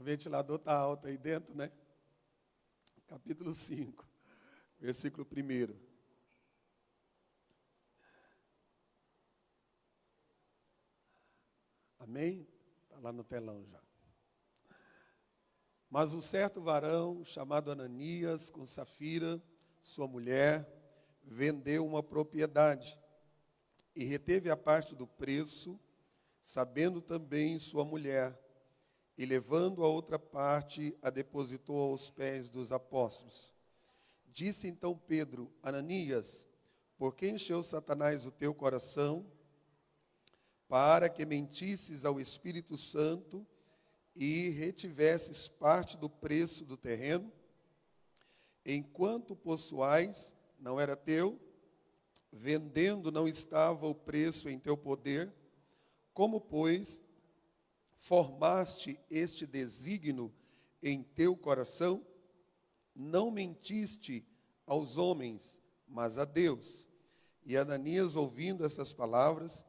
ventilador está alto aí dentro, né? Capítulo 5, versículo 1. Amém? Está lá no telão já. Mas um certo varão, chamado Ananias, com Safira, sua mulher, vendeu uma propriedade e reteve a parte do preço, sabendo também sua mulher, e levando a outra parte, a depositou aos pés dos apóstolos. Disse então Pedro: Ananias, por que encheu Satanás o teu coração, para que mentisses ao Espírito Santo e retivesses parte do preço do terreno? Enquanto possuais, não era teu, vendendo não estava o preço em teu poder. Como, pois, formaste este desígnio em teu coração? Não mentiste aos homens, mas a Deus. E Ananias, ouvindo essas palavras,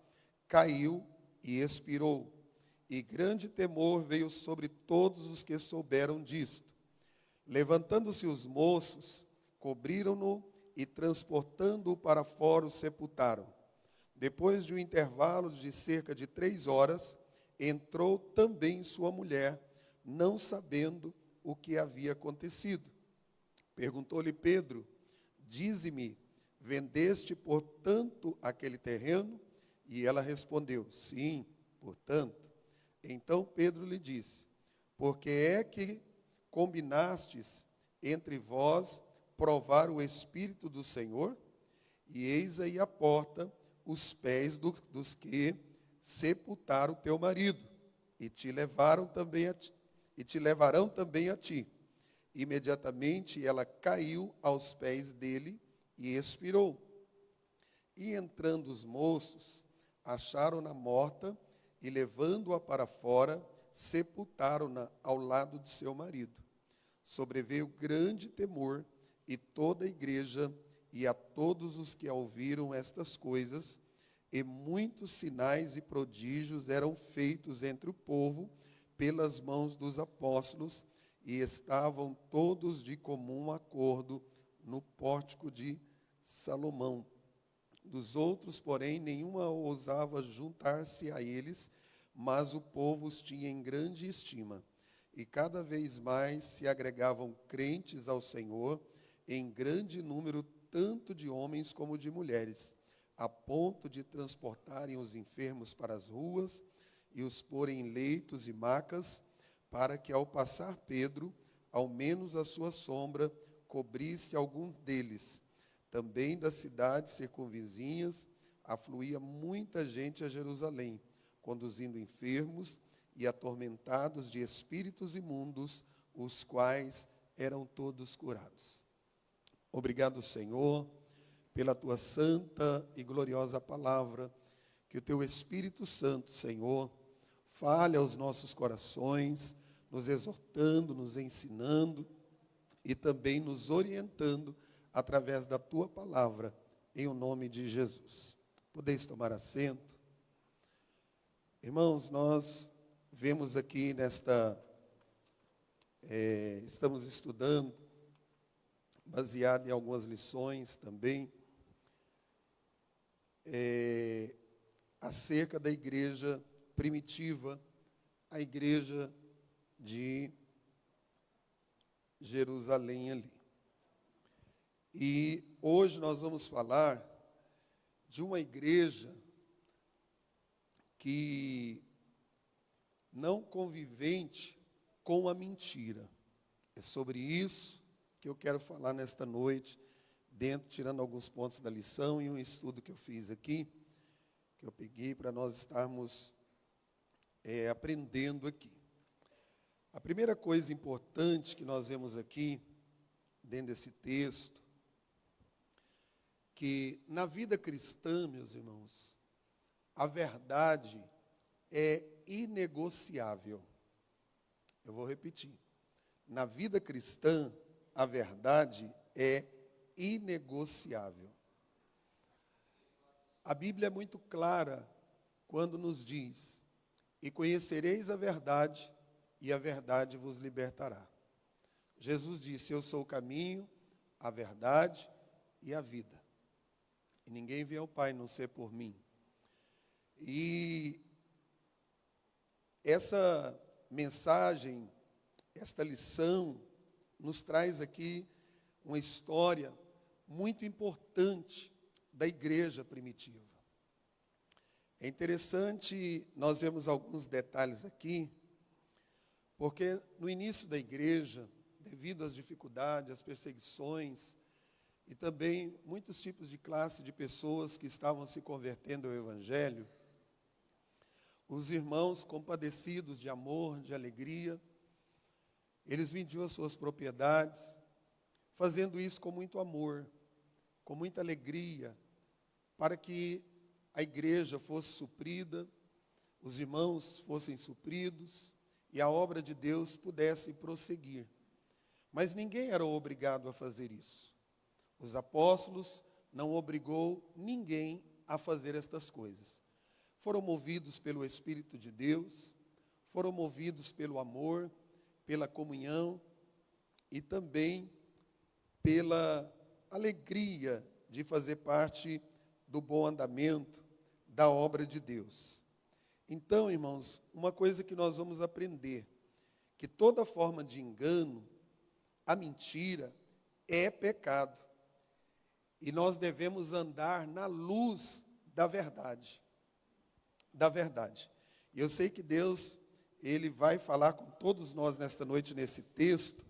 caiu e expirou. E grande temor veio sobre todos os que souberam disto. Levantando-se os moços, cobriram-no e, transportando-o para fora, o sepultaram. Depois de um intervalo de cerca de 3 horas, entrou também sua mulher, não sabendo o que havia acontecido. Perguntou-lhe Pedro: dize-me, vendeste, portanto, aquele terreno? E ela respondeu: sim, portanto. Então Pedro lhe disse: por que é que combinastes entre vós provar o Espírito do Senhor? E eis aí à porta os pés dos que sepultaram teu marido, e te levarão também a ti. Imediatamente ela caiu aos pés dele e expirou. E entrando os moços, acharam-na morta, e levando-a para fora, sepultaram-na ao lado de seu marido. Sobreveio grande temor, e toda a igreja, e a todos os que ouviram estas coisas, e muitos sinais e prodígios eram feitos entre o povo pelas mãos dos apóstolos, e estavam todos de comum acordo no pórtico de Salomão. Dos outros, porém, nenhuma ousava juntar-se a eles, mas o povo os tinha em grande estima. E cada vez mais se agregavam crentes ao Senhor, em grande número, tanto de homens como de mulheres, a ponto de transportarem os enfermos para as ruas e os porem em leitos e macas, para que, ao passar Pedro, ao menos a sua sombra cobrisse algum deles. Também das cidades circunvizinhas afluía muita gente a Jerusalém, conduzindo enfermos e atormentados de espíritos imundos, os quais eram todos curados. Obrigado, Senhor, pela tua santa e gloriosa palavra, que o teu Espírito Santo, Senhor, fale aos nossos corações, nos exortando, nos ensinando e também nos orientando através da tua palavra, em o nome de Jesus. Podeis tomar assento. Irmãos, nós vemos aqui estamos estudando, baseado em algumas lições também, acerca da igreja primitiva, a igreja de Jerusalém ali. E hoje nós vamos falar de uma igreja que não convivente com a mentira. É sobre isso que eu quero falar nesta noite, tirando alguns pontos da lição e um estudo que eu fiz aqui, que eu peguei para nós estarmos aprendendo aqui. A primeira coisa importante que nós vemos aqui, dentro desse texto, que na vida cristã, meus irmãos, a verdade é inegociável. Eu vou repetir. Na vida cristã, a verdade é inegociável. A Bíblia é muito clara quando nos diz: e conhecereis a verdade, e a verdade vos libertará. Jesus disse: eu sou o caminho, a verdade e a vida. E ninguém vê ao Pai não ser por mim. E essa mensagem, esta lição, nos traz aqui uma história muito importante da igreja primitiva. É interessante nós vemos alguns detalhes aqui, porque no início da igreja, devido às dificuldades, às perseguições, e também muitos tipos de classe de pessoas que estavam se convertendo ao Evangelho, os irmãos compadecidos de amor, de alegria, eles vendiam as suas propriedades, fazendo isso com muito amor, com muita alegria, para que a igreja fosse suprida, os irmãos fossem supridos e a obra de Deus pudesse prosseguir. Mas ninguém era obrigado a fazer isso. Os apóstolos não obrigou ninguém a fazer estas coisas. Foram movidos pelo Espírito de Deus, foram movidos pelo amor, pela comunhão e também pela alegria de fazer parte do bom andamento da obra de Deus. Então, irmãos, uma coisa que nós vamos aprender, que toda forma de engano, a mentira, é pecado. E nós devemos andar na luz da verdade. Da verdade. E eu sei que Deus, Ele vai falar com todos nós nesta noite, nesse texto.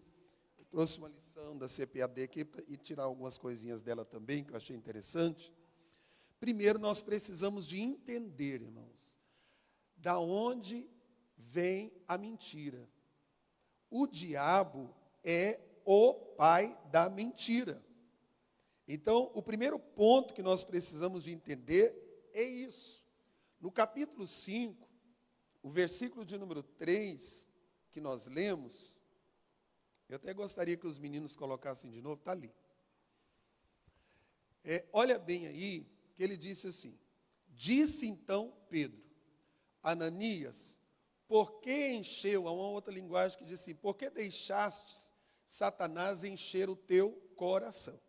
Eu trouxe uma lição da CPAD aqui e tirar algumas coisinhas dela também, que eu achei interessante. Primeiro, nós precisamos de entender, irmãos, da onde vem a mentira. O diabo é o pai da mentira. Então, o primeiro ponto que nós precisamos de entender é isso. No capítulo 5, o versículo de número 3, que nós lemos, eu até gostaria que os meninos colocassem de novo, está ali. Olha bem aí, que ele disse assim: disse então Pedro, Ananias, por que encheu, há uma outra linguagem que diz assim, por que deixastes Satanás encher o teu coração?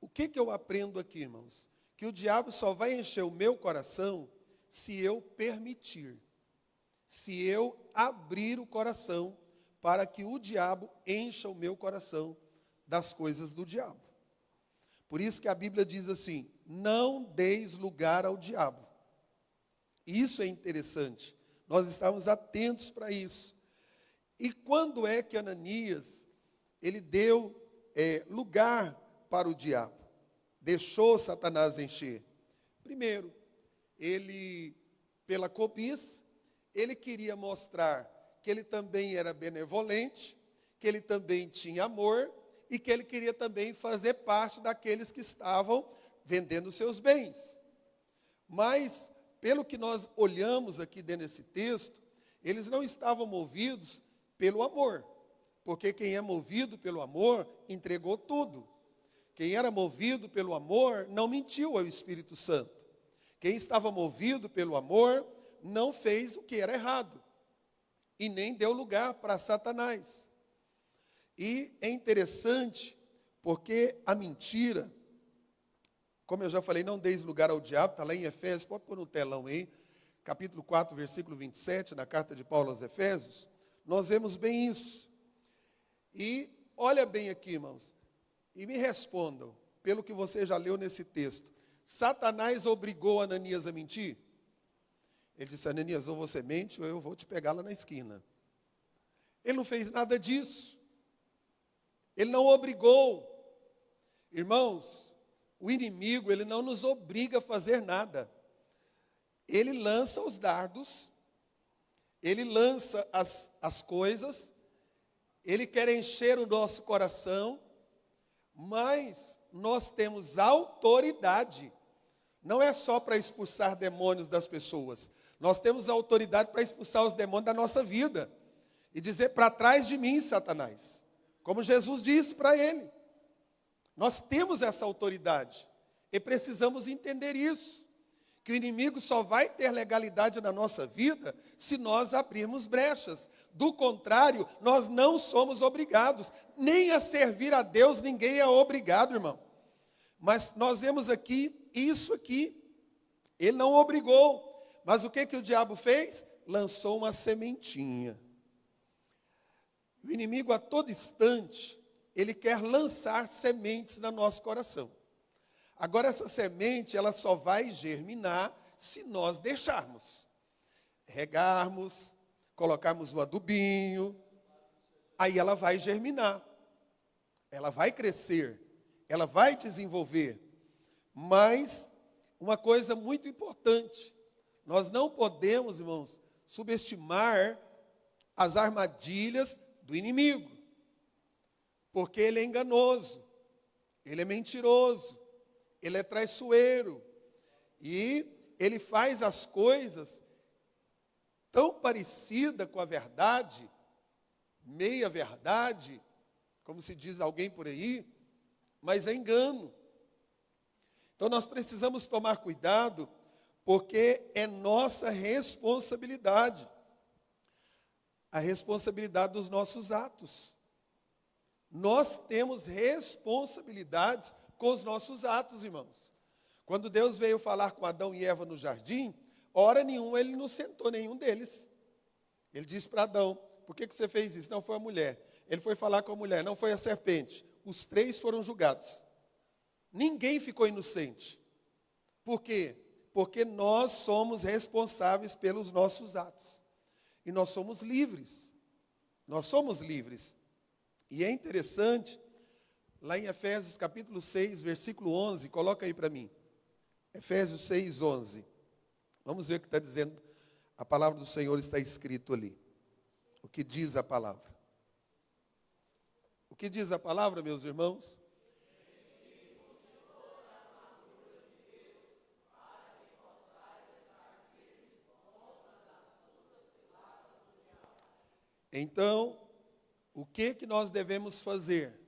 O que eu aprendo aqui, irmãos? Que o diabo só vai encher o meu coração se eu permitir, se eu abrir o coração para que o diabo encha o meu coração das coisas do diabo. Por isso que a Bíblia diz assim, não deis lugar ao diabo. Isso é interessante, nós estamos atentos para isso. E quando é que Ananias, ele deu lugar para o diabo? Deixou Satanás encher? Primeiro, ele, pela cobiça, ele queria mostrar que ele também era benevolente, que ele também tinha amor e que ele queria também fazer parte daqueles que estavam vendendo seus bens. Mas, pelo que nós olhamos aqui dentro desse texto, eles não estavam movidos pelo amor, porque quem é movido pelo amor entregou tudo. Quem era movido pelo amor não mentiu ao Espírito Santo. Quem estava movido pelo amor não fez o que era errado e nem deu lugar para Satanás. E é interessante porque a mentira, como eu já falei, não deis lugar ao diabo, está lá em Efésios, pode pôr no telão aí, capítulo 4, versículo 27, na carta de Paulo aos Efésios, nós vemos bem isso. E olha bem aqui, irmãos, e me respondam, pelo que você já leu nesse texto, Satanás obrigou Ananias a mentir? Ele disse, Ananias, ou você mente ou eu vou te pegar lá na esquina. Ele não fez nada disso. Ele não obrigou. Irmãos, o inimigo, ele não nos obriga a fazer nada. Ele lança os dardos, ele lança as coisas, ele quer encher o nosso coração, mas nós temos autoridade. Não é só para expulsar demônios das pessoas. Nós temos autoridade para expulsar os demônios da nossa vida. E dizer, para trás de mim, Satanás. Como Jesus disse para ele. Nós temos essa autoridade. E precisamos entender isso. que o inimigo só vai ter legalidade na nossa vida se nós abrirmos brechas. Do contrário, nós não somos obrigados, nem a servir a Deus ninguém é obrigado, irmão. Mas nós vemos aqui, isso aqui, ele não obrigou. Mas o que o diabo fez? Lançou uma sementinha. O inimigo a todo instante, ele quer lançar sementes no nosso coração. Agora essa semente, ela só vai germinar se nós deixarmos. Regarmos, colocarmos o adubinho, aí ela vai germinar. Ela vai crescer, ela vai desenvolver. Mas uma coisa muito importante, nós não podemos, irmãos, subestimar as armadilhas do inimigo. Porque ele é enganoso, ele é mentiroso, ele é traiçoeiro. E ele faz as coisas tão parecidas com a verdade, meia verdade, como se diz alguém por aí, mas é engano. Então nós precisamos tomar cuidado, porque é nossa responsabilidade, a responsabilidade dos nossos atos. Nós temos responsabilidades com os nossos atos, irmãos. Quando Deus veio falar com Adão e Eva no jardim, hora nenhuma ele não sentou nenhum deles. Ele disse para Adão: por que você fez isso? Não foi a mulher. Ele foi falar com a mulher, não foi a serpente. Os três foram julgados. Ninguém ficou inocente. Por quê? Porque nós somos responsáveis pelos nossos atos. E nós somos livres. Nós somos livres. E é interessante, lá em Efésios capítulo 6, versículo 11, coloca aí para mim. Efésios 6, 11. Vamos ver o que está dizendo. A palavra do Senhor está escrito ali. O que diz a palavra? O que diz a palavra, meus irmãos? Então, o que nós devemos fazer?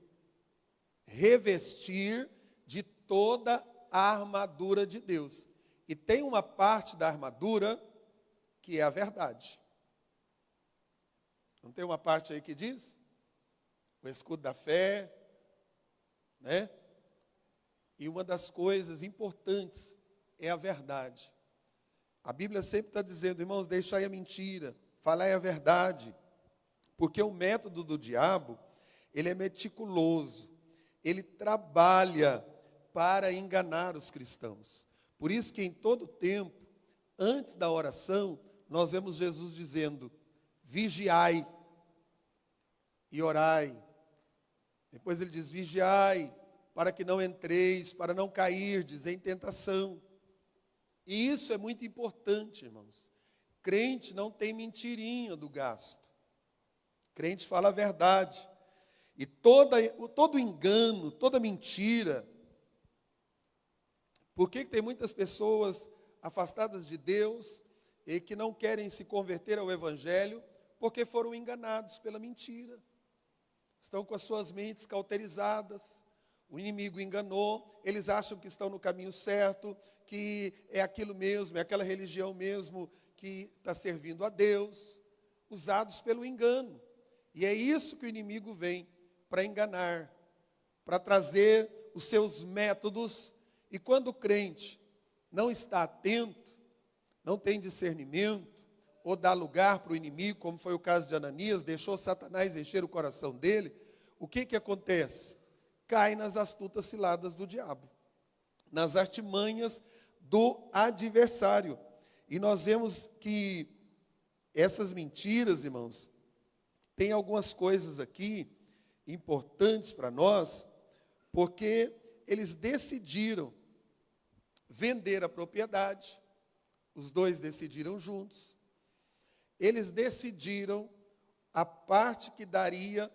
Revestir de toda a armadura de Deus. E tem uma parte da armadura que é a verdade. Não tem uma parte aí que diz? O escudo da fé, né? E uma das coisas importantes é a verdade. A Bíblia sempre está dizendo, irmãos, deixai a mentira, falai a verdade. Porque o método do diabo, ele é meticuloso, ele trabalha para enganar os cristãos. Por isso que em todo tempo, antes da oração, nós vemos Jesus dizendo, vigiai e orai. Depois ele diz, vigiai, para que não entreis, para não cairdes em tentação. E isso é muito importante, irmãos. Crente não tem mentirinha do gasto. Crente fala a verdade. E todo engano, toda mentira. Por que tem muitas pessoas afastadas de Deus e que não querem se converter ao Evangelho? Porque foram enganados pela mentira. Estão com as suas mentes cauterizadas. O inimigo enganou. Eles acham que estão no caminho certo, que é aquilo mesmo, é aquela religião mesmo que está servindo a Deus. Usados pelo engano. E é isso que o inimigo vem para enganar, para trazer os seus métodos. E quando o crente não está atento, não tem discernimento, ou dá lugar para o inimigo, como foi o caso de Ananias, deixou Satanás encher o coração dele, o que acontece? Cai nas astutas ciladas do diabo, nas artimanhas do adversário. E nós vemos que essas mentiras, irmãos, tem algumas coisas aqui importantes para nós, porque eles decidiram vender a propriedade, os dois decidiram juntos, eles decidiram a parte que daria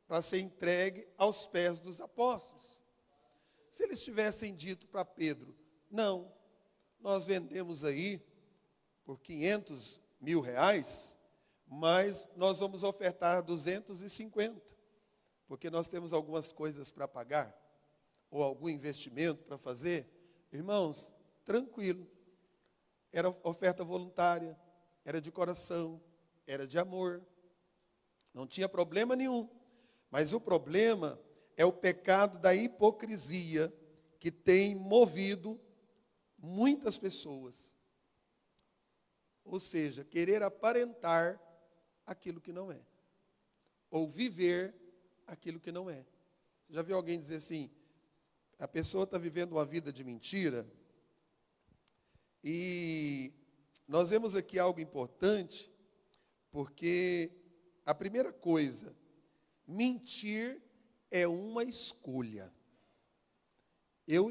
para ser entregue aos pés dos apóstolos. Se eles tivessem dito para Pedro, não, nós vendemos aí por 500 mil reais, mas nós vamos ofertar 250, porque nós temos algumas coisas para pagar, ou algum investimento para fazer. Irmãos, tranquilo, era oferta voluntária, era de coração, era de amor. Não tinha problema nenhum. Mas o problema é o pecado da hipocrisia que tem movido muitas pessoas. Ou seja, querer aparentar aquilo que não é. Ou viver aquilo que não é. Você já viu alguém dizer assim, a pessoa está vivendo uma vida de mentira? E nós vemos aqui algo importante, porque a primeira coisa, mentir é uma escolha. Eu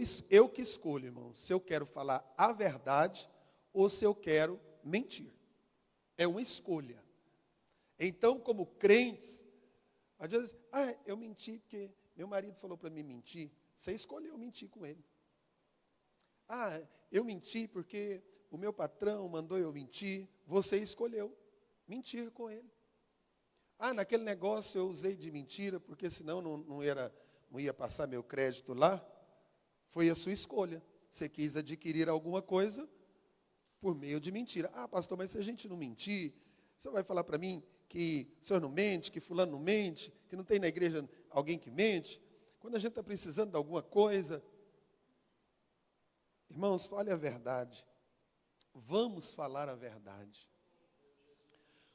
que escolho, irmão, se eu quero falar a verdade ou se eu quero mentir. É uma escolha. Então, como crentes, às vezes, eu menti porque meu marido falou para mim mentir. Você escolheu mentir com ele. Eu menti porque o meu patrão mandou eu mentir. Você escolheu mentir com ele. Naquele negócio eu usei de mentira, porque senão não ia passar meu crédito lá. Foi a sua escolha. Você quis adquirir alguma coisa por meio de mentira. Pastor, mas se a gente não mentir, você vai falar para mim que o senhor não mente, que fulano não mente, que não tem na igreja alguém que mente? Quando a gente está precisando de alguma coisa, irmãos, fale a verdade. Vamos falar a verdade.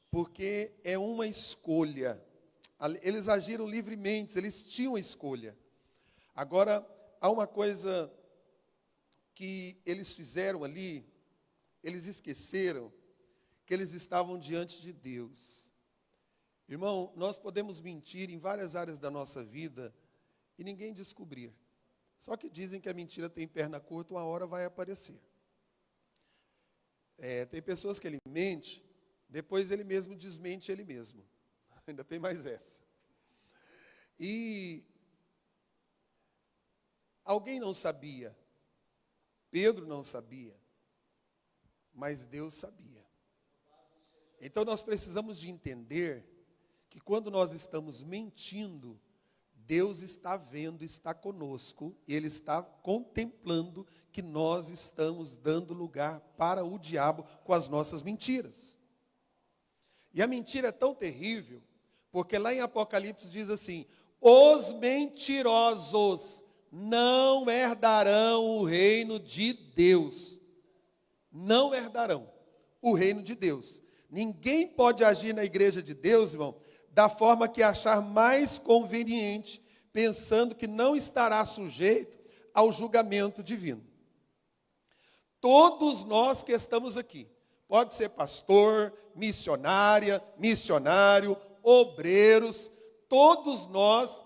Porque é uma escolha. Eles agiram livremente, eles tinham escolha. Agora, há uma coisa que eles fizeram ali, eles esqueceram que eles estavam diante de Deus. Irmão, nós podemos mentir em várias áreas da nossa vida e ninguém descobrir. Só que dizem que a mentira tem perna curta, uma hora vai aparecer. Tem pessoas que ele mente, depois ele mesmo desmente ele mesmo. Ainda tem mais essa. E alguém não sabia. Pedro não sabia. Mas Deus sabia. Então nós precisamos de entender que quando nós estamos mentindo, Deus está vendo, está conosco, Ele está contemplando que nós estamos dando lugar para o diabo com as nossas mentiras. E a mentira é tão terrível, porque lá em Apocalipse diz assim, os mentirosos não herdarão o reino de Deus. Não herdarão o reino de Deus. Ninguém pode agir na igreja de Deus, irmão, da forma que achar mais conveniente, pensando que não estará sujeito ao julgamento divino. Todos nós que estamos aqui, pode ser pastor, missionária, missionário, obreiros, todos nós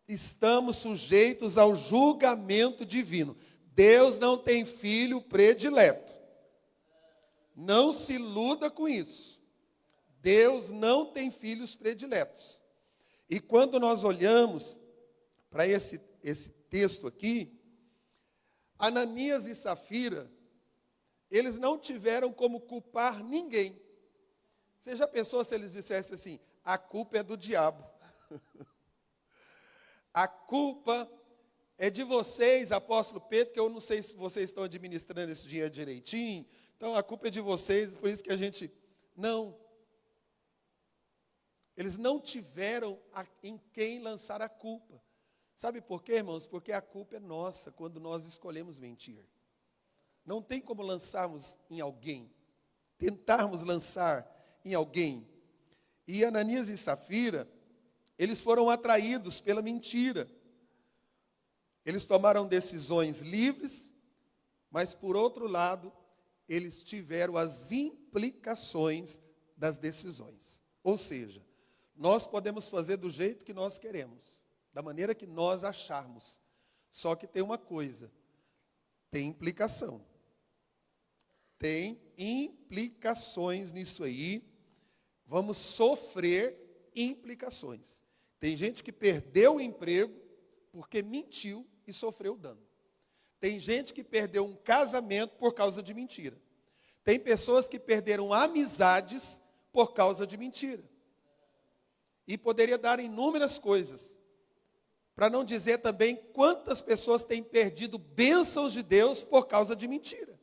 estamos sujeitos ao julgamento divino. Deus não tem filho predileto. Não se iluda com isso. Deus não tem filhos prediletos. E quando nós olhamos para esse texto aqui, Ananias e Safira, eles não tiveram como culpar ninguém. Você já pensou se eles dissessem assim, a culpa é do diabo. A culpa é de vocês, apóstolo Pedro, que eu não sei se vocês estão administrando esse dinheiro direitinho, então a culpa é de vocês, por isso que a gente... Não. Eles não tiveram em quem lançar a culpa. Sabe por quê, irmãos? Porque a culpa é nossa quando nós escolhemos mentir. Não tem como lançarmos em alguém, tentarmos lançar em alguém. E Ananias e Safira, eles foram atraídos pela mentira. Eles tomaram decisões livres, mas por outro lado, eles tiveram as implicações das decisões. Ou seja, nós podemos fazer do jeito que nós queremos, da maneira que nós acharmos. Só que tem uma coisa, tem implicação. Tem implicações nisso aí. Vamos sofrer implicações. Tem gente que perdeu o emprego porque mentiu e sofreu dano. Tem gente que perdeu um casamento por causa de mentira. Tem pessoas que perderam amizades por causa de mentira. E poderia dar inúmeras coisas. Para não dizer também quantas pessoas têm perdido bênçãos de Deus por causa de mentira.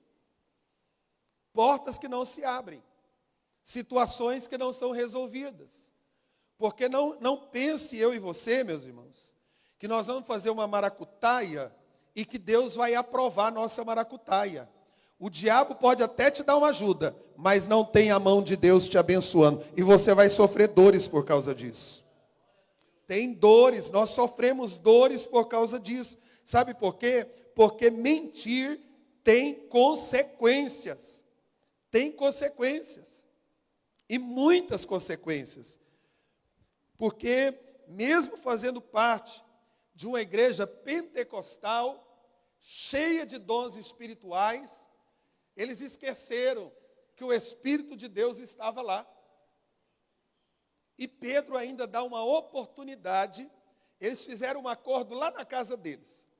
portas que não se abrem, situações que não são resolvidas. Porque não pense eu e você, meus irmãos, que nós vamos fazer uma maracutaia e que Deus vai aprovar a nossa maracutaia. O diabo pode até te dar uma ajuda, mas não tem a mão de Deus te abençoando. E você vai sofrer dores por causa disso. Tem dores, nós sofremos dores por causa disso. Sabe por quê? Porque mentir tem consequências. Tem consequências. E muitas consequências. Porque mesmo fazendo parte de uma igreja pentecostal, cheia de dons espirituais, eles esqueceram que o Espírito de Deus estava lá. E Pedro ainda dá uma oportunidade, eles fizeram um acordo lá na casa deles.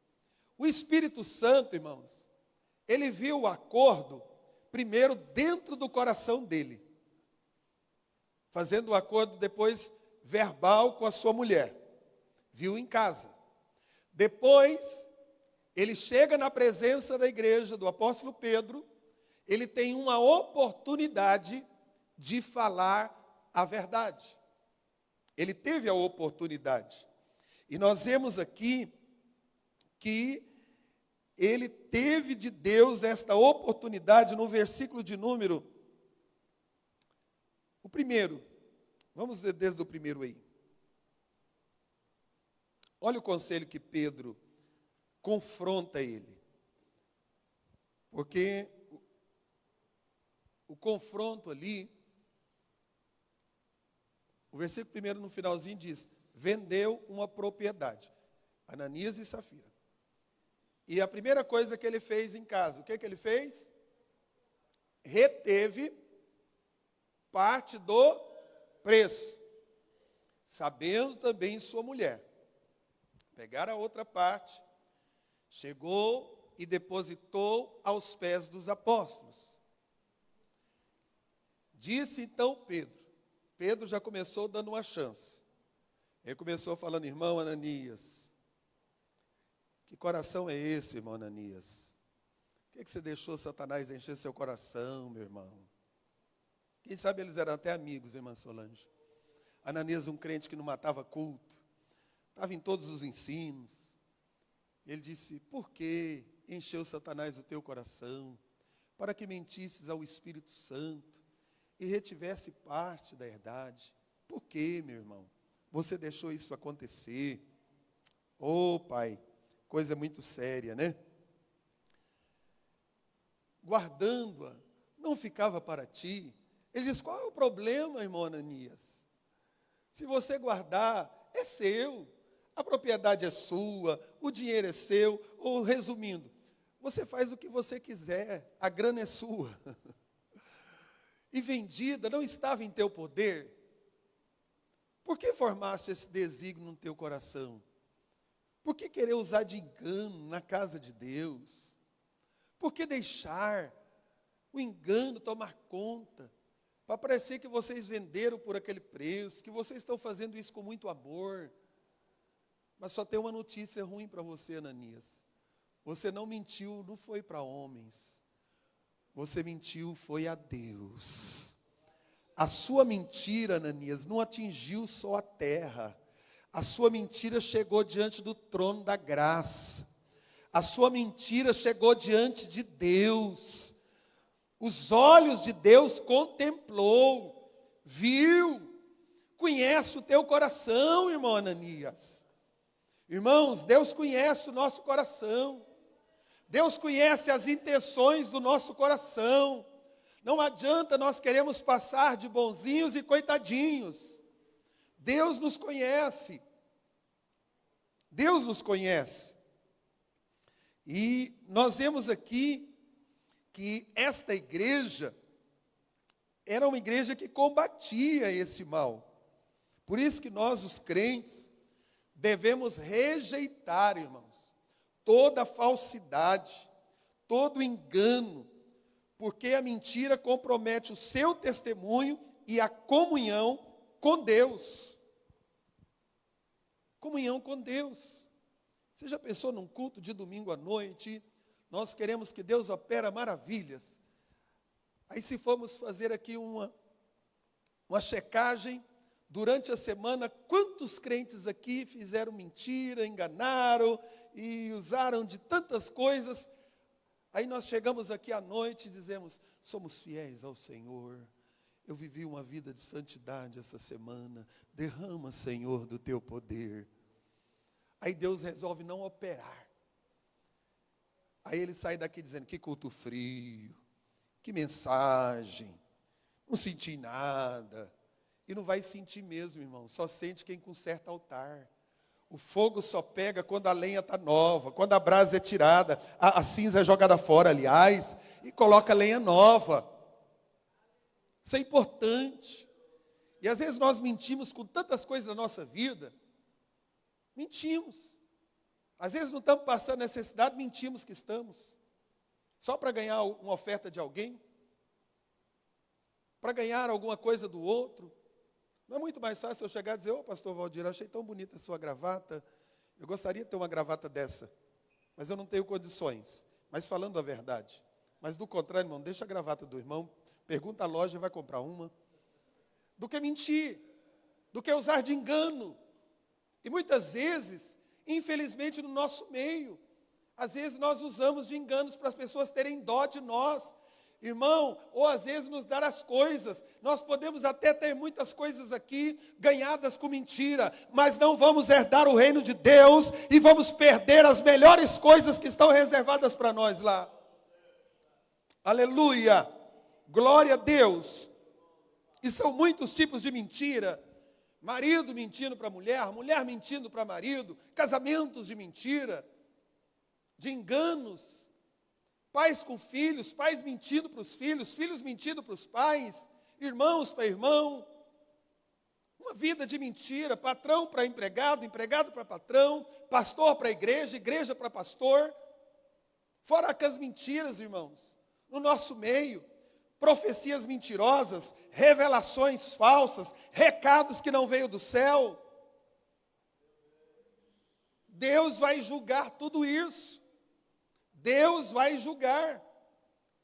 O Espírito Santo, irmãos, ele viu o acordo primeiro dentro do coração dele, fazendo o acordo depois verbal com a sua mulher, viu em casa. Depois, ele chega na presença da igreja do apóstolo Pedro, ele tem uma oportunidade de falar a verdade. Ele teve a oportunidade. E nós vemos aqui que ele teve de Deus esta oportunidade no versículo de número, o primeiro. Vamos ver desde o primeiro aí. Olha o conselho que Pedro confronta ele. Porque o confronto ali, o versículo primeiro no finalzinho diz, vendeu uma propriedade, Ananias e Safira. E a primeira coisa que ele fez em casa, o que ele fez? Reteve parte do preço, sabendo também sua mulher. Pegaram a outra parte, chegou e depositou aos pés dos apóstolos. Disse então Pedro já começou dando uma chance. Ele começou falando, irmão Ananias, que coração é esse, irmão Ananias? Por que você deixou Satanás encher seu coração, meu irmão? Quem sabe eles eram até amigos, irmã Solange. Ananias, um crente que não matava culto, estava em todos os ensinos. Ele disse, por que encheu Satanás o teu coração? Para que mentisses ao Espírito Santo e retivesse parte da herdade. Por que, meu irmão? Você deixou isso acontecer? Oh, pai, coisa muito séria, né? Guardando-a, não ficava para ti. Ele diz, qual é o problema, irmão Ananias? Se você guardar, é seu. A propriedade é sua, o dinheiro é seu. Ou, resumindo, você faz o que você quiser, a grana é sua. E vendida, não estava em teu poder? Por que formaste esse desígnio no teu coração? Por que querer usar de engano na casa de Deus? Por que deixar o engano tomar conta? Para parecer que vocês venderam por aquele preço, que vocês estão fazendo isso com muito amor. Mas só tem uma notícia ruim para você, Ananias. Você não mentiu, não foi para homens. Você mentiu, foi a Deus. A sua mentira, Ananias, não atingiu só a terra. A sua mentira chegou diante do trono da graça. A sua mentira chegou diante de Deus. Os olhos de Deus contemplou, viu, conhece o teu coração, irmão Ananias. Irmãos, Deus conhece o nosso coração. Deus conhece as intenções do nosso coração. Não adianta nós queremos passar de bonzinhos e coitadinhos. Deus nos conhece. Deus nos conhece. E nós vemos aqui que esta igreja era uma igreja que combatia esse mal. Por isso que nós, os crentes, devemos rejeitar, irmãos, toda falsidade, todo engano, porque a mentira compromete o seu testemunho e a comunhão com Deus. Comunhão com Deus. Você já pensou num culto de domingo à noite? Nós queremos que Deus opere maravilhas. Aí se formos fazer aqui uma checagem, durante a semana, quantos crentes aqui fizeram mentira, enganaram e usaram de tantas coisas. Aí nós chegamos aqui à noite e dizemos, somos fiéis ao Senhor. Eu vivi uma vida de santidade essa semana. Derrama, Senhor, do teu poder. Aí Deus resolve não operar. Aí ele sai daqui dizendo, que culto frio, que mensagem, não senti nada. E não vai sentir mesmo, irmão. Só sente quem conserta altar. O fogo só pega quando a lenha está nova, quando a brasa é tirada, a cinza é jogada fora, aliás, e coloca lenha nova. Isso é importante. E às vezes nós mentimos com tantas coisas na nossa vida. Mentimos. Às vezes não estamos passando necessidade, mentimos que estamos. Só para ganhar uma oferta de alguém. Para ganhar alguma coisa do outro. Não é muito mais fácil eu chegar e dizer, ô pastor Valdir, achei tão bonita a sua gravata, eu gostaria de ter uma gravata dessa, mas eu não tenho condições. Mas falando a verdade, mas do contrário, irmão, deixa a gravata do irmão, pergunta à loja e vai comprar uma. Do que mentir, do que usar de engano. E muitas vezes, infelizmente no nosso meio, às vezes nós usamos de enganos para as pessoas terem dó de nós. Irmão, ou às vezes nos dar as coisas, nós podemos até ter muitas coisas aqui, ganhadas com mentira, mas não vamos herdar o reino de Deus, e vamos perder as melhores coisas que estão reservadas para nós lá. Aleluia, glória a Deus. E são muitos tipos de mentira, marido mentindo para mulher, mulher mentindo para marido, casamentos de mentira, de enganos, pais com filhos, pais mentindo para os filhos, filhos mentindo para os pais, irmãos para irmão. Uma vida de mentira, patrão para empregado, empregado para patrão, pastor para igreja, igreja para pastor. Fora que as mentiras, irmãos, no nosso meio, profecias mentirosas, revelações falsas, recados que não veio do céu. Deus vai julgar tudo isso. Deus vai julgar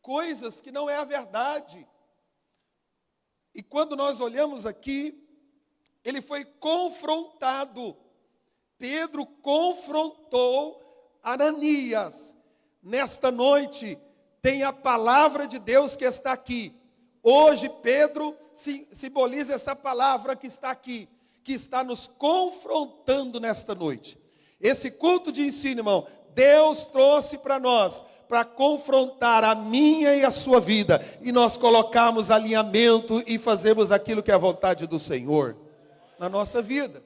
coisas que não é a verdade. E quando nós olhamos aqui, ele foi confrontado. Pedro confrontou Ananias. Nesta noite, tem a palavra de Deus que está aqui. Hoje, Pedro simboliza essa palavra que está aqui, que está nos confrontando nesta noite. Esse culto de ensino, irmão, Deus trouxe para nós, para confrontar a minha e a sua vida, e nós colocarmos alinhamento e fazermos aquilo que é a vontade do Senhor, na nossa vida.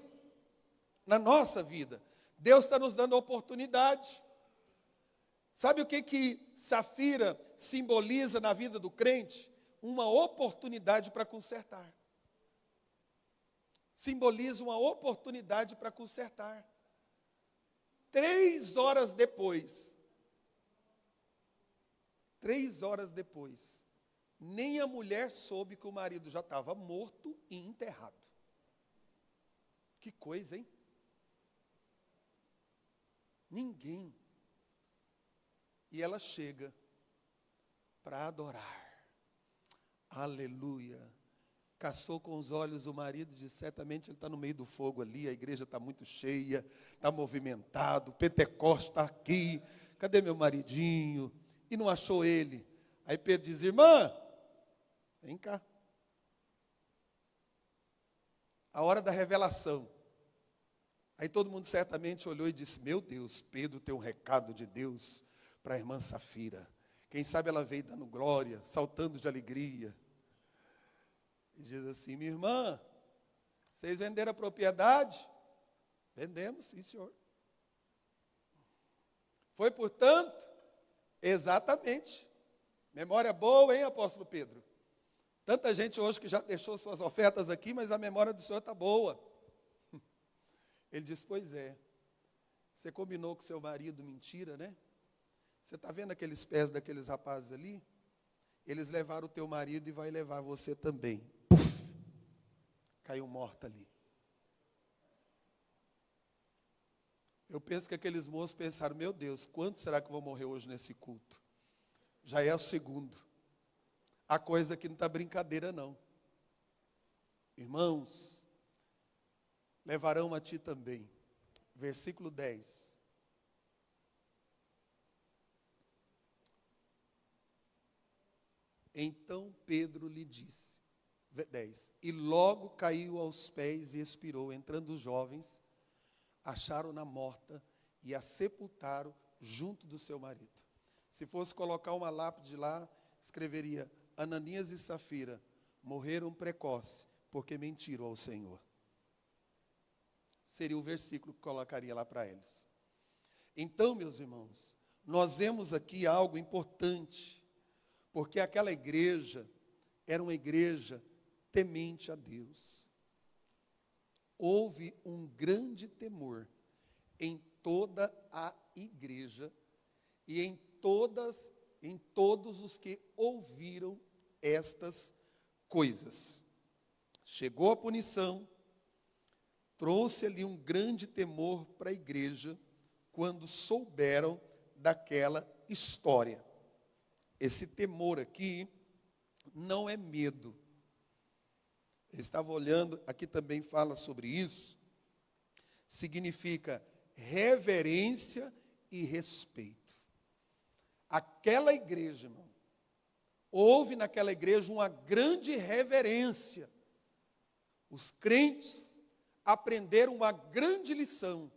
Na nossa vida. Deus está nos dando a oportunidade. Sabe o que Safira simboliza na vida do crente? Uma oportunidade para consertar. Simboliza uma oportunidade para consertar. 3 horas depois, nem a mulher soube que o marido já estava morto e enterrado. Que coisa, hein? Ninguém. E ela chega para adorar. Aleluia. Caçou com os olhos o marido, disse, certamente ele está no meio do fogo ali, a igreja está muito cheia, está movimentado, Pentecostes está aqui, cadê meu maridinho? E não achou ele. Aí Pedro diz, irmã, vem cá. A hora da revelação. Aí todo mundo certamente olhou e disse, meu Deus, Pedro tem um recado de Deus para a irmã Safira. Quem sabe ela veio dando glória, saltando de alegria. E diz assim, minha irmã, vocês venderam a propriedade? Vendemos, sim, senhor. Foi, portanto, exatamente. Memória boa, hein, apóstolo Pedro? Tanta gente hoje que já deixou suas ofertas aqui, mas a memória do senhor está boa. Ele diz, pois é. Você combinou com seu marido mentira, né? Você está vendo aqueles pés daqueles rapazes ali? Eles levaram o teu marido e vai levar você também. Puf! Caiu morta ali. Eu penso que aqueles moços pensaram, meu Deus, quanto será que eu vou morrer hoje nesse culto? Já é o segundo. a coisa aqui não está brincadeira, não. Irmãos, levarão a ti também. Versículo 10. Então Pedro lhe disse, 10, e logo caiu aos pés e expirou. Entrando os jovens, acharam-na morta e a sepultaram junto do seu marido. Se fosse colocar uma lápide lá, escreveria, Ananias e Safira morreram precoce, porque mentiram ao Senhor. Seria o versículo que colocaria lá para eles. Então, meus irmãos, nós vemos aqui algo importante, porque aquela igreja era uma igreja temente a Deus. Houve um grande temor em toda a igreja e em todos os que ouviram estas coisas. Chegou a punição, trouxe ali um grande temor para a igreja quando souberam daquela história. Esse temor aqui não é medo. Eu estava olhando, aqui também fala sobre isso. Significa reverência e respeito. Aquela igreja, irmão, houve naquela igreja uma grande reverência. Os crentes aprenderam uma grande lição,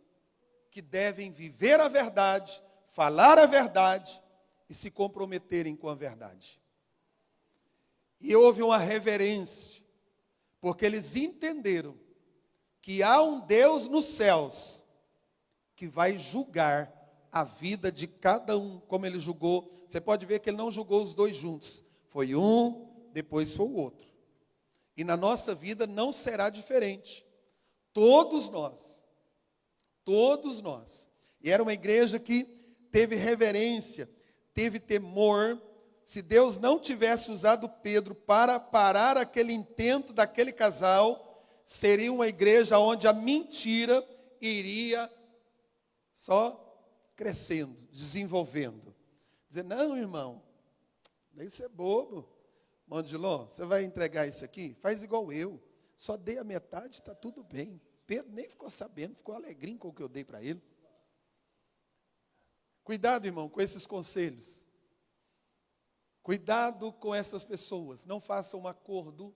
que devem viver a verdade, falar a verdade e se comprometerem com a verdade. E houve uma reverência, porque eles entenderam que há um Deus nos céus que vai julgar a vida de cada um, como ele julgou. Você pode ver que ele não julgou os dois juntos. Foi um, depois foi o outro. E na nossa vida não será diferente. Todos nós. E era uma igreja que teve reverência, teve temor. Se Deus não tivesse usado Pedro para parar aquele intento daquele casal, seria uma igreja onde a mentira iria só crescendo, desenvolvendo. Dizer, não, irmão, isso é bobo. Mondilon, você vai entregar isso aqui? Faz igual eu. Só dei a metade, está tudo bem. Pedro nem ficou sabendo, ficou alegrinho com o que eu dei para ele. Cuidado, irmão, com esses conselhos. Cuidado com essas pessoas. Não faça um acordo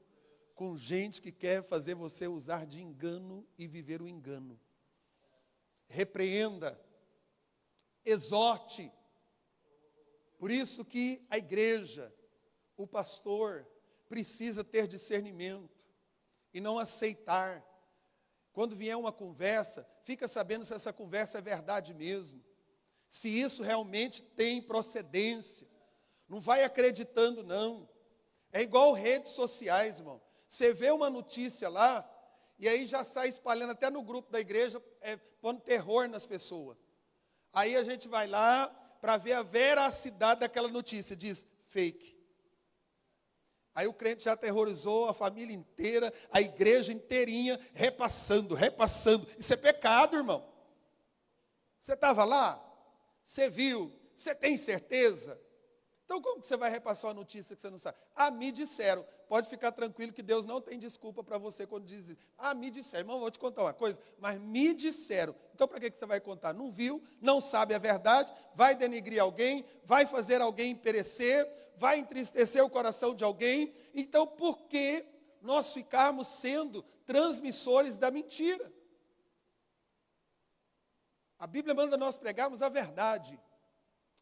com gente que quer fazer você usar de engano e viver o engano. Repreenda. Exorte. Por isso que a igreja, o pastor, precisa ter discernimento e não aceitar. Quando vier uma conversa, fica sabendo se essa conversa é verdade mesmo. Se isso realmente tem procedência. Não vai acreditando, não. É igual redes sociais, irmão. Você vê uma notícia lá, e aí já sai espalhando até no grupo da igreja, pondo terror nas pessoas. Aí a gente vai lá para ver a veracidade daquela notícia. Diz, fake. Aí o crente já aterrorizou a família inteira, a igreja inteirinha, repassando. Isso é pecado, irmão. Você estava lá? Você viu? Você tem certeza? Então como que você vai repassar uma notícia que você não sabe? Me disseram. Pode ficar tranquilo que Deus não tem desculpa para você quando diz isso. Me disseram. Irmão, vou te contar uma coisa, mas me disseram. Então para que você vai contar? Não viu, não sabe a verdade, vai denegrir alguém, vai fazer alguém perecer, vai entristecer o coração de alguém. Então por que nós ficarmos sendo transmissores da mentira? A Bíblia manda nós pregarmos a verdade,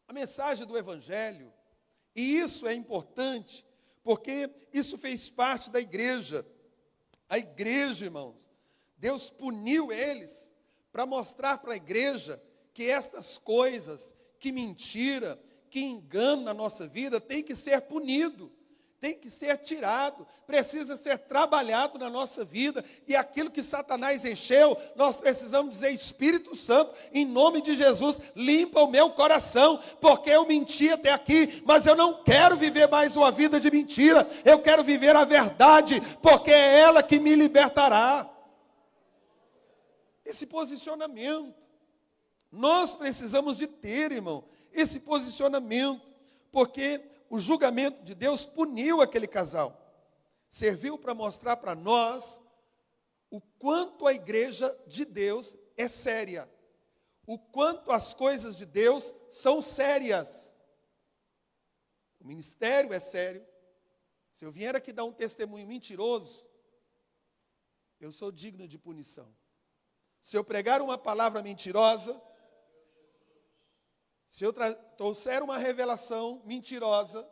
a mensagem do Evangelho. E isso é importante, porque isso fez parte da igreja. A igreja, irmãos, Deus puniu eles para mostrar para a igreja que estas coisas, que mentira, que engano na nossa vida, tem que ser punido, tem que ser tirado, precisa ser trabalhado na nossa vida. E aquilo que Satanás encheu, nós precisamos dizer, Espírito Santo, em nome de Jesus, limpa o meu coração, porque eu menti até aqui, mas eu não quero viver mais uma vida de mentira, eu quero viver a verdade, porque é ela que me libertará. Esse posicionamento, nós precisamos de ter, irmão, esse posicionamento, porque o julgamento de Deus puniu aquele casal. Serviu para mostrar para nós o quanto a igreja de Deus é séria. O quanto as coisas de Deus são sérias. O ministério é sério. Se eu vier aqui dar um testemunho mentiroso, eu sou digno de punição. Se eu pregar uma palavra mentirosa, se eu trouxer uma revelação mentirosa,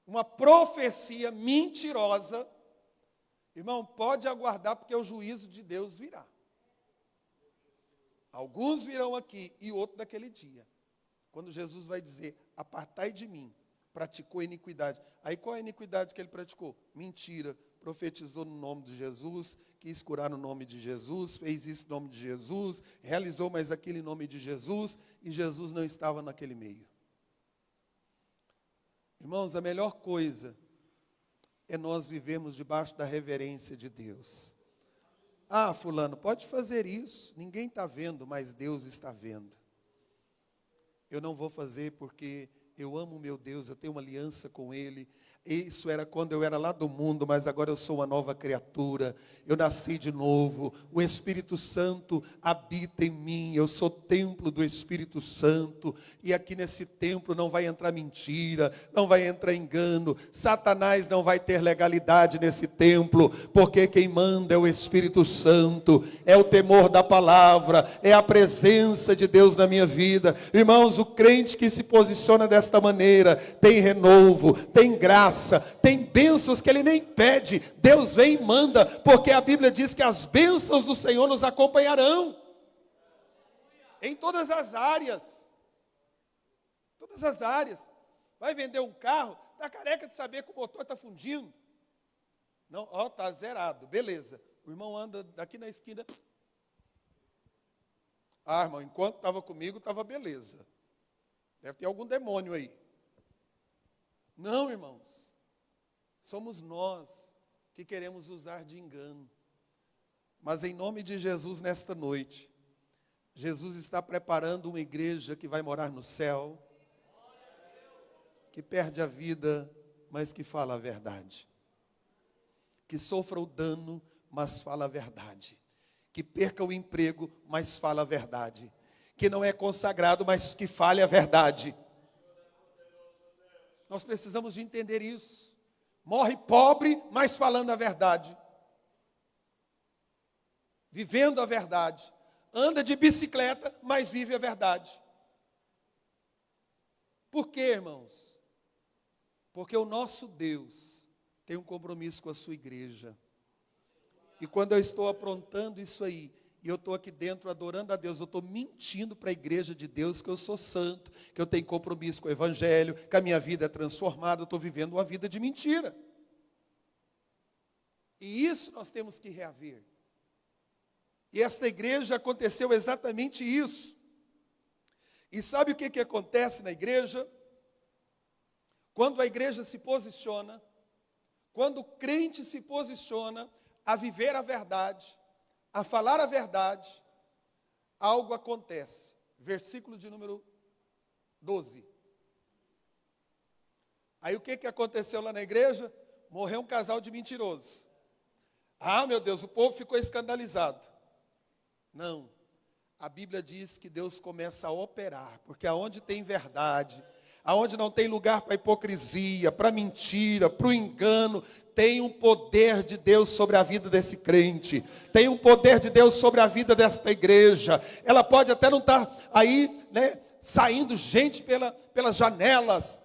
uma profecia mentirosa, irmão, pode aguardar, porque o juízo de Deus virá. Alguns virão aqui e outro daquele dia, quando Jesus vai dizer: apartai de mim, praticou iniquidade. Aí qual é a iniquidade que ele praticou? Mentira. Profetizou no nome de Jesus, quis curar no nome de Jesus, fez isso no nome de Jesus, realizou mais aquilo em nome de Jesus, e Jesus não estava naquele meio. Irmãos, a melhor coisa é nós vivermos debaixo da reverência de Deus. Ah, fulano, pode fazer isso, ninguém está vendo, mas Deus está vendo. Eu não vou fazer porque eu amo meu Deus, eu tenho uma aliança com Ele. Isso era quando eu era lá do mundo, mas agora eu sou uma nova criatura. Eu nasci de novo. O Espírito Santo habita em mim. Eu sou templo do Espírito Santo. E aqui nesse templo não vai entrar mentira, não vai entrar engano. Satanás não vai ter legalidade nesse templo, porque quem manda é o Espírito Santo. É o temor da palavra, é a presença de Deus na minha vida. Irmãos, o crente que se posiciona desta maneira tem renovo, tem graça, tem bênçãos que ele nem pede, Deus vem e manda, porque a Bíblia diz que as bênçãos do Senhor nos acompanharão, em todas as áreas, vai vender um carro, está careca de saber que o motor está fundindo, não, ó, está zerado, beleza, o irmão anda daqui na esquina, ah, irmão, enquanto estava comigo, estava beleza, deve ter algum demônio aí. Não, irmãos, somos nós que queremos usar de engano. Mas em nome de Jesus, nesta noite, Jesus está preparando uma igreja que vai morar no céu, que perde a vida, mas que fala a verdade. Que sofra o dano, mas fala a verdade. Que perca o emprego, mas fala a verdade. Que não é consagrado, mas que fale a verdade. Nós precisamos de entender isso. Morre pobre, mas falando a verdade. Vivendo a verdade. Anda de bicicleta, mas vive a verdade. Por quê, irmãos? Porque o nosso Deus tem um compromisso com a sua igreja. E quando eu estou aprontando isso aí, e eu estou aqui dentro adorando a Deus, eu estou mentindo para a igreja de Deus que eu sou santo, que eu tenho compromisso com o Evangelho, que a minha vida é transformada, eu estou vivendo uma vida de mentira. E isso nós temos que reaver. E esta igreja aconteceu exatamente isso. E sabe o que acontece na igreja? Quando a igreja se posiciona, quando o crente se posiciona a viver a verdade, a falar a verdade, algo acontece. Versículo de número 12. Aí o que aconteceu lá na igreja? Morreu um casal de mentirosos. Ah, meu Deus, o povo ficou escandalizado. Não, a Bíblia diz que Deus começa a operar, porque aonde tem verdade, aonde não tem lugar para hipocrisia, para mentira, para o engano, tem um poder de Deus sobre a vida desse crente, tem um poder de Deus sobre a vida desta igreja. Ela pode até não estar aí, né, saindo gente pelas janelas,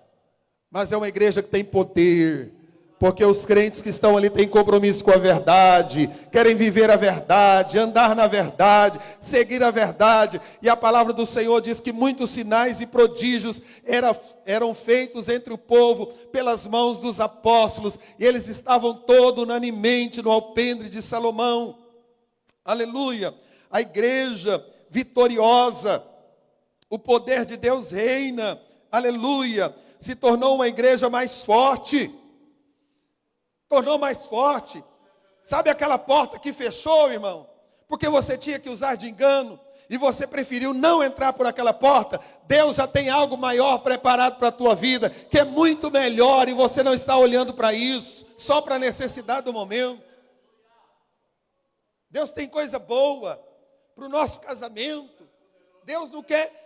mas é uma igreja que tem poder, porque os crentes que estão ali têm compromisso com a verdade, querem viver a verdade, andar na verdade, seguir a verdade. E a palavra do Senhor diz que muitos sinais e prodígios eram feitos entre o povo pelas mãos dos apóstolos. E eles estavam todos unanimemente no alpendre de Salomão. Aleluia! A igreja vitoriosa, o poder de Deus reina. Aleluia! Se tornou uma igreja mais forte. Tornou mais forte. Sabe aquela porta que fechou, irmão? Porque você tinha que usar de engano. e você preferiu não entrar por aquela porta, Deus já tem algo maior preparado para a tua vida, que é muito melhor, e você não está olhando para isso, só para a necessidade do momento. Deus tem coisa boa para o nosso casamento. Deus não quer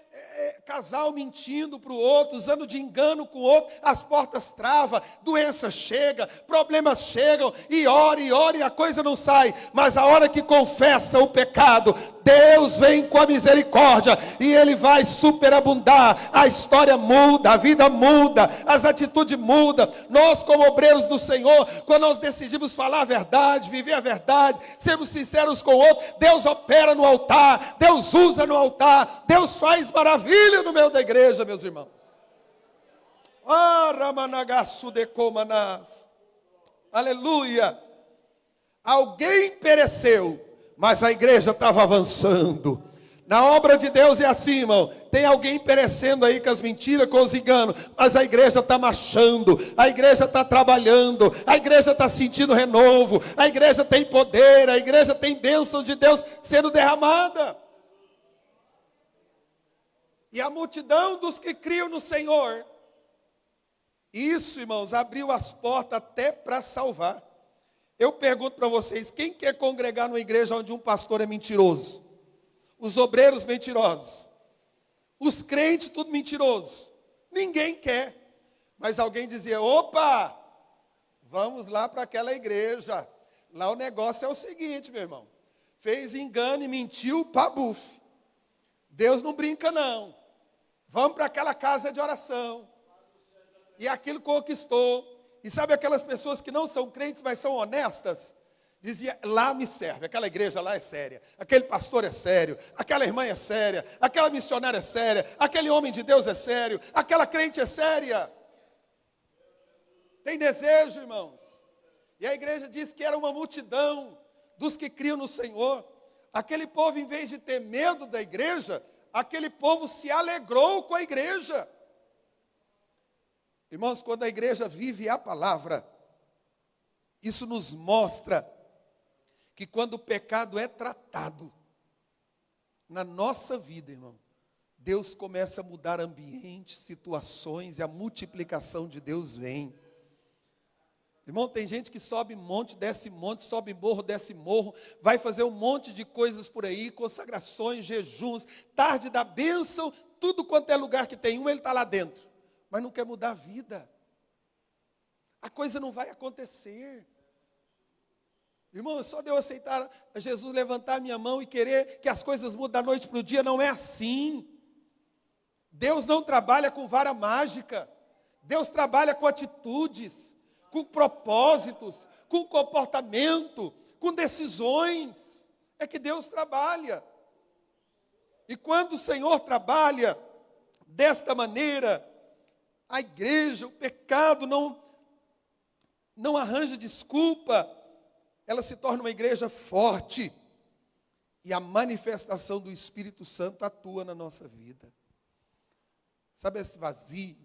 casal mentindo para o outro, usando de engano com o outro, as portas travam, doença chega, problemas chegam, e ora, e a coisa não sai, mas a hora que confessa o pecado, Deus vem com a misericórdia, e Ele vai superabundar, a história muda, a vida muda, as atitudes mudam. Nós como obreiros do Senhor, quando nós decidimos falar a verdade, viver a verdade, sermos sinceros com o outro, Deus opera no altar, Deus usa no altar, Deus faz maravilha no meio da igreja, meus irmãos. Aleluia. Alguém pereceu, mas a igreja estava avançando. Na obra de Deus é assim, irmão. Tem alguém perecendo aí com as mentiras, com os enganos, mas a igreja está marchando, a igreja está trabalhando, a igreja está sentindo renovo, a igreja tem poder, a igreja tem bênção de Deus sendo derramada. E a multidão dos que criam no Senhor, isso, irmãos, abriu as portas até para salvar. Eu pergunto para vocês, quem quer congregar numa igreja onde um pastor é mentiroso? Os obreiros mentirosos, os crentes tudo mentiroso. Ninguém quer. Mas alguém dizia, opa, vamos lá para aquela igreja. Lá o negócio é o seguinte, meu irmão. Fez engano e mentiu, pabuf. Deus não brinca não. Vamos para aquela casa de oração. E aquilo conquistou. E sabe aquelas pessoas que não são crentes, mas são honestas? Dizia, lá me serve, aquela igreja lá é séria, aquele pastor é sério, aquela irmã é séria, aquela missionária é séria, aquele homem de Deus é sério, aquela crente é séria. Tem desejo, irmãos. E a igreja diz que era uma multidão dos que criam no Senhor. Aquele povo, em vez de ter medo da igreja, aquele povo se alegrou com a igreja. Irmãos, quando a igreja vive a palavra, isso nos mostra que quando o pecado é tratado na nossa vida, irmão, Deus começa a mudar ambientes, situações, e a multiplicação de Deus vem. Irmão, tem gente que sobe monte, desce monte, sobe morro, desce morro, vai fazer um monte de coisas por aí, consagrações, jejuns, tarde da bênção, tudo quanto é lugar que tem ele está lá dentro, mas não quer mudar a vida. A coisa não vai acontecer. Irmão, só de eu aceitar Jesus, levantar a minha mão e querer que as coisas mudem da noite para o dia, não é assim. Deus não trabalha com vara mágica. Deus trabalha com atitudes, com propósitos, com comportamento, com decisões. É que Deus trabalha. E quando o Senhor trabalha desta maneira, a igreja, o pecado não arranja desculpa. Ela se torna uma igreja forte. E a manifestação do Espírito Santo atua na nossa vida. Sabe esse vazio?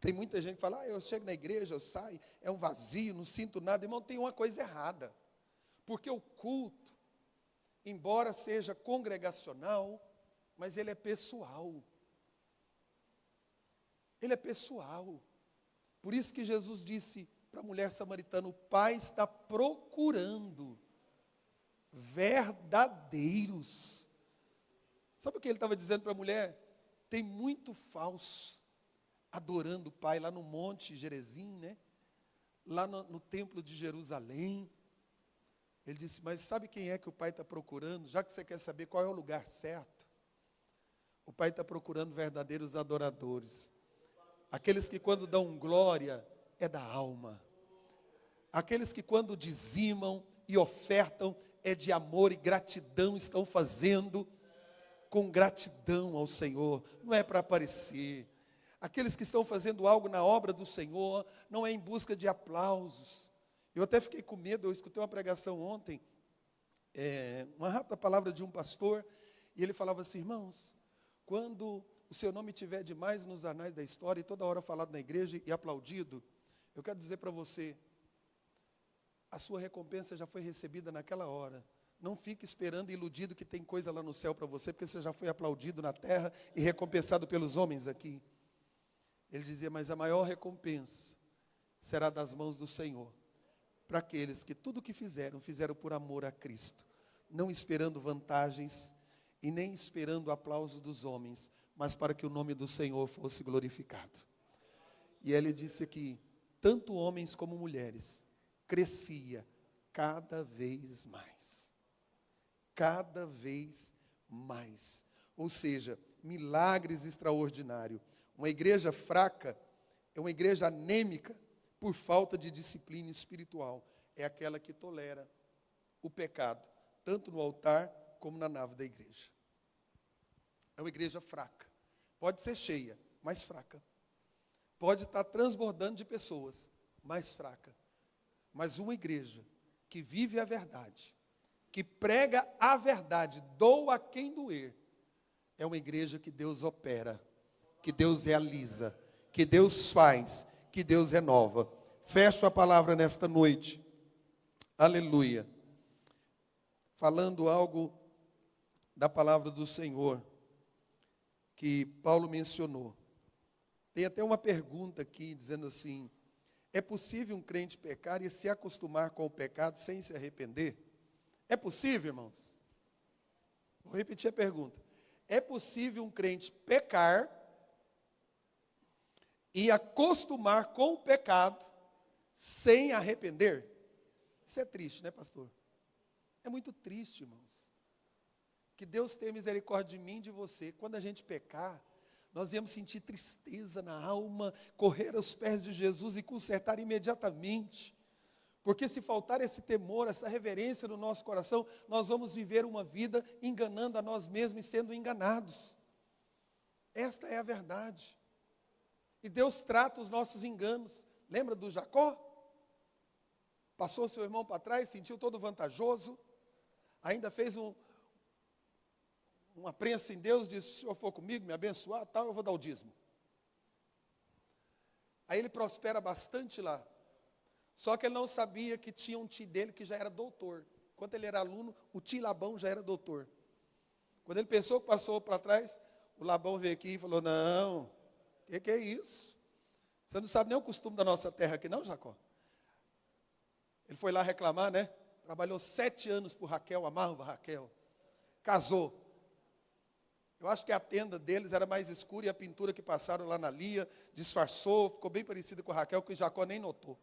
Tem muita gente que fala, eu chego na igreja, eu saio, é um vazio, não sinto nada. Irmão, tem uma coisa errada. Porque o culto, embora seja congregacional, mas ele é pessoal. Ele é pessoal. Por isso que Jesus disse para a mulher samaritana, o Pai está procurando verdadeiros. Sabe o que ele estava dizendo para a mulher? Tem muito falso adorando o Pai lá no Monte Gerezim, né? Lá no templo de Jerusalém. Ele disse, mas sabe quem é que o Pai está procurando? Já que você quer saber qual é o lugar certo, o Pai está procurando verdadeiros adoradores. Aqueles que quando dão glória, é da alma. Aqueles que quando dizimam e ofertam, é de amor e gratidão, estão fazendo com gratidão ao Senhor, não é para aparecer. Aqueles que estão fazendo algo na obra do Senhor, não é em busca de aplausos. Eu até fiquei com medo, eu escutei uma pregação ontem, uma rápida palavra de um pastor, e ele falava assim, irmãos, quando o seu nome estiver demais nos anais da história, e toda hora falado na igreja e aplaudido, eu quero dizer para você, a sua recompensa já foi recebida naquela hora. Não fique esperando iludido que tem coisa lá no céu para você, porque você já foi aplaudido na terra e recompensado pelos homens aqui. Ele dizia, mas a maior recompensa será das mãos do Senhor, para aqueles que tudo o que fizeram, fizeram por amor a Cristo, não esperando vantagens e nem esperando o aplauso dos homens, mas para que o nome do Senhor fosse glorificado. E ele disse que tanto homens como mulheres crescia cada vez mais. Cada vez mais. Ou seja, milagres extraordinários. Uma igreja fraca é uma igreja anêmica por falta de disciplina espiritual. É aquela que tolera o pecado, tanto no altar como na nave da igreja. É uma igreja fraca. Pode ser cheia, mas fraca. Pode estar transbordando de pessoas, mais fraca. Mas uma igreja que vive a verdade, que prega a verdade, doa a quem doer, é uma igreja que Deus opera, que Deus realiza, que Deus faz, que Deus renova. Fecho a palavra nesta noite. Aleluia. Falando algo da palavra do Senhor, que Paulo mencionou. Tem até uma pergunta aqui, dizendo assim, é possível um crente pecar e se acostumar com o pecado sem se arrepender? É possível, irmãos? Vou repetir a pergunta. É possível um crente pecar e acostumar com o pecado sem arrepender? Isso é triste, né, pastor? É muito triste, irmãos. Que Deus tenha misericórdia de mim e de você. Quando a gente pecar, nós íamos sentir tristeza na alma, correr aos pés de Jesus e consertar imediatamente. Porque se faltar esse temor, essa reverência no nosso coração, nós vamos viver uma vida enganando a nós mesmos e sendo enganados. Esta é a verdade. E Deus trata os nossos enganos. Lembra do Jacó? Passou seu irmão para trás, sentiu todo vantajoso, ainda fez uma prensa em Deus, disse, se o Senhor for comigo, me abençoar, tal, eu vou dar o dízimo. Aí ele prospera bastante lá. Só que ele não sabia que tinha um tio dele que já era doutor. Enquanto ele era aluno, o tio Labão já era doutor. Quando ele pensou que passou para trás, o Labão veio aqui e falou, não, o que é isso? Você não sabe nem o costume da nossa terra aqui não, Jacó? Ele foi lá reclamar, né? Trabalhou 7 anos por Raquel, amava Raquel. Casou. Eu acho que a tenda deles era mais escura e a pintura que passaram lá na Lia disfarçou, ficou bem parecida com a Raquel, que Jacó nem notou.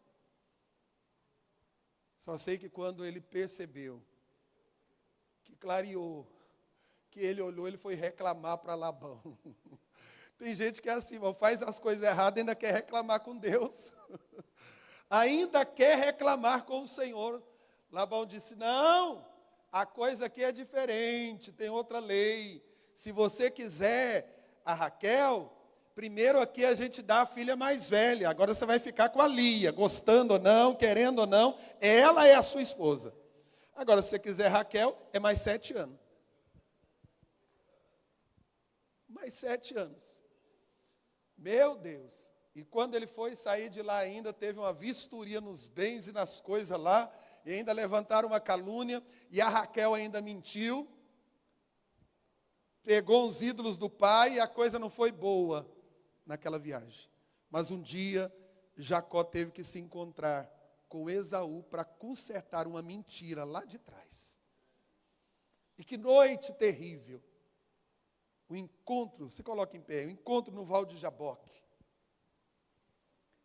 Só sei que quando ele percebeu, que clareou, que ele olhou, ele foi reclamar para Labão. Tem gente que é assim, irmão, faz as coisas erradas e ainda quer reclamar com Deus. Ainda quer reclamar com o Senhor. Labão disse, não, a coisa aqui é diferente, tem outra lei. Se você quiser a Raquel, primeiro aqui a gente dá a filha mais velha, agora você vai ficar com a Lia, gostando ou não, querendo ou não, ela é a sua esposa. Agora, se você quiser Raquel, é mais 7 anos. Mais 7 anos. Meu Deus. E quando ele foi sair de lá ainda, teve uma vistoria nos bens e nas coisas lá, e ainda levantaram uma calúnia, e a Raquel ainda mentiu, pegou uns ídolos do pai, e a coisa não foi boa naquela viagem. Mas um dia, Jacó teve que se encontrar com Esaú para consertar uma mentira lá de trás. E que noite terrível. O encontro, se coloca em pé, o encontro no Val de Jaboque.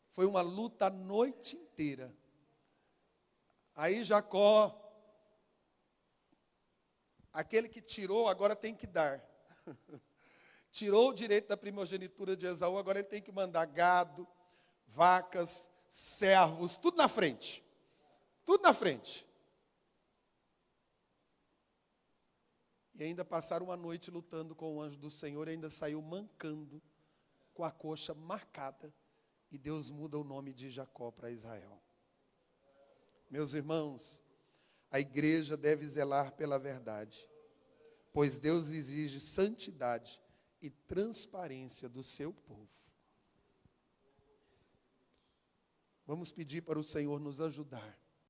Foi uma luta a noite inteira. Aí Jacó, aquele que tirou, agora tem que dar. Tirou o direito da primogenitura de Esaú, agora ele tem que mandar gado, vacas, servos, tudo na frente. Tudo na frente. E ainda passaram uma noite lutando com o anjo do Senhor e ainda saiu mancando, com a coxa marcada. E Deus muda o nome de Jacó para Israel. Meus irmãos, a igreja deve zelar pela verdade, pois Deus exige santidade e transparência do seu povo. Vamos pedir para o Senhor nos ajudar